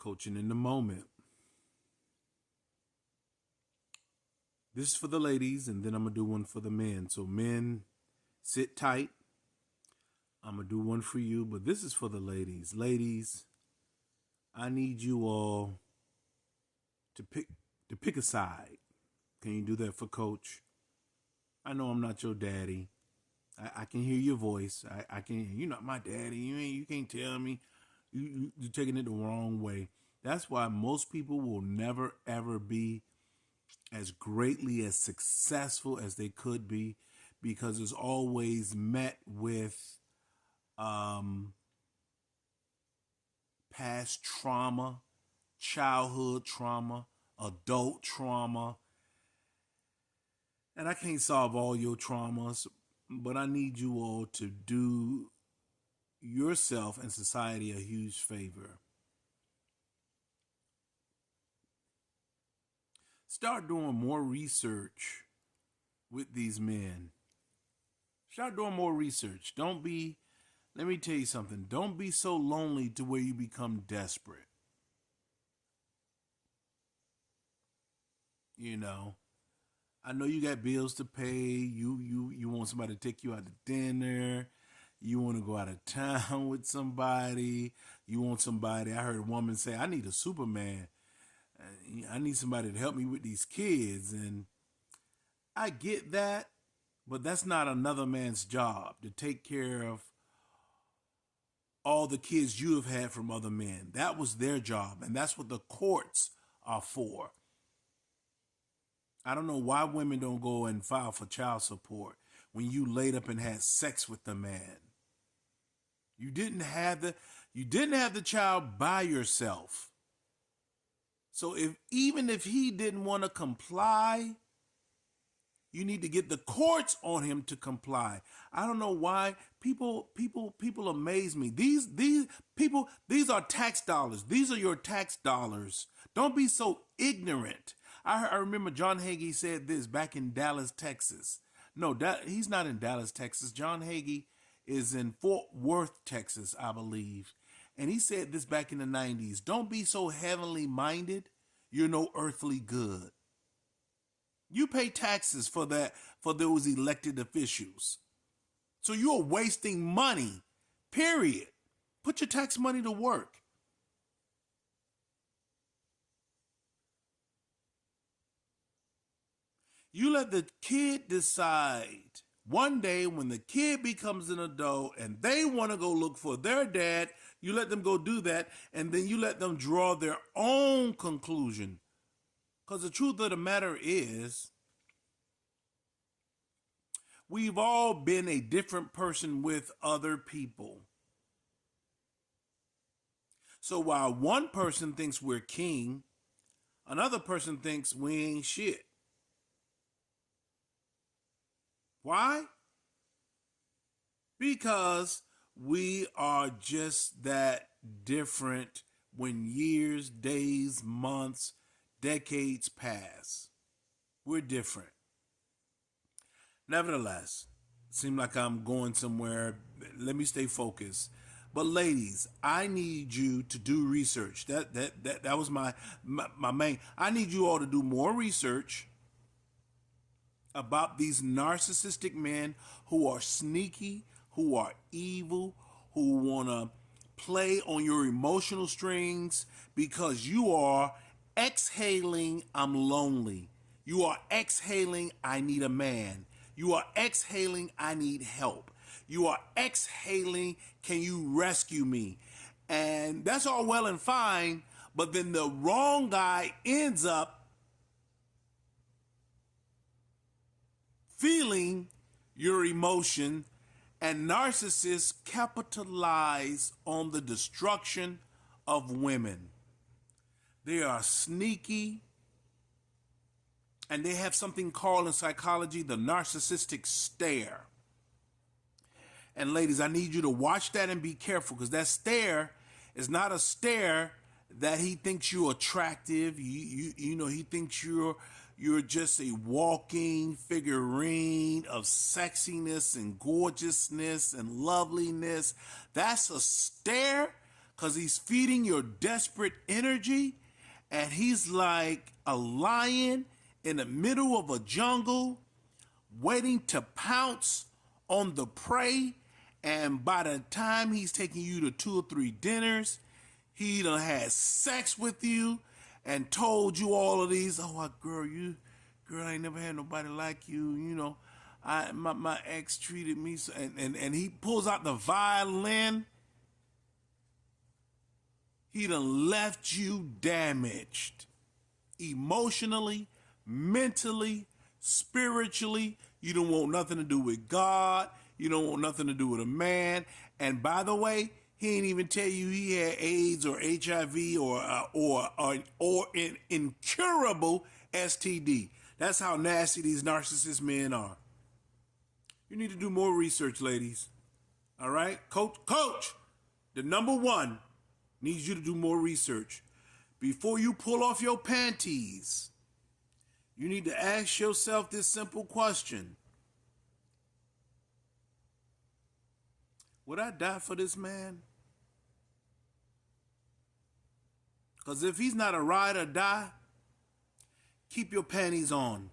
Coaching in the moment. This is for the ladies, and then I'm going to do one for the men. So men, sit tight. I'm going to do one for you, but this is for the ladies. Ladies, I need you all to pick a side. Can you do that for Coach? I know I'm not your daddy. I can hear your voice. I can. You're not my daddy. You can't tell me. You're taking it the wrong way. That's why most people will never ever be as greatly as successful as they could be, because it's always met with past trauma, childhood trauma, adult trauma. And I can't solve all your traumas, but I need you all to do yourself and society a huge favor. Start doing more research with these men. Start doing more research. Let me tell you something. Don't be so lonely to where you become desperate. You know, I know you got bills to pay. You want somebody to take you out to dinner. You want to go out of town with somebody. You want somebody. I heard a woman say, I need a Superman. I need somebody to help me with these kids. And I get that, but that's not another man's job to take care of all the kids you have had from other men. That was their job, and that's what the courts are for. I don't know why women don't go and file for child support when you laid up and had sex with the man. You didn't have the child by yourself. So even if he didn't want to comply, you need to get the courts on him to comply. I don't know why people amaze me. These are tax dollars. These are your tax dollars. Don't be so ignorant. I remember John Hagee said this back in Dallas, Texas. No, he's not in Dallas, Texas. John Hagee is in Fort Worth, Texas, I believe. And he said this back in the 90s. Don't be so heavenly minded. You're no earthly good. You pay taxes for those elected officials. So you're wasting money, period. Put your tax money to work. You let the kid decide. One day when the kid becomes an adult and they want to go look for their dad, you let them go do that, and then you let them draw their own conclusion. Because the truth of the matter is, we've all been a different person with other people. So while one person thinks we're king, another person thinks we ain't shit. Why? Because we are just that different when years, days, months, decades pass. We're different. Nevertheless, it seems like I'm going somewhere. Let me stay focused. But ladies, I need you to do research. That was my main. I need you all to do more research about these narcissistic men who are sneaky, who are evil, who want to play on your emotional strings because you are exhaling, I'm lonely. You are exhaling, I need a man. You are exhaling, I need help. You are exhaling, can you rescue me? And that's all well and fine, but then the wrong guy ends up feeling your emotion, and narcissists capitalize on the destruction of women. They are sneaky, and they have something called in psychology the narcissistic stare. And ladies, I need you to watch that and be careful, because that stare is not a stare that he thinks you're attractive. You know, he thinks you're just a walking figurine of sexiness and gorgeousness and loveliness. That's a stare because he's feeding your desperate energy, and he's like a lion in the middle of a jungle waiting to pounce on the prey. And by the time he's taking you to 2 or 3 dinners, he done had sex with you and told you all of these. Oh, girl, I ain't never had nobody like you. You know, my ex treated me so, and he pulls out the violin. He done left you damaged emotionally, mentally, spiritually. You don't want nothing to do with God. You don't want nothing to do with a man. And by the way, he ain't even tell you he had AIDS or HIV or an incurable STD. That's how nasty these narcissist men are. You need to do more research, ladies. All right? Coach, the number one needs you to do more research. Before you pull off your panties, you need to ask yourself this simple question. Would I die for this man? Because if he's not a ride or die, keep your panties on.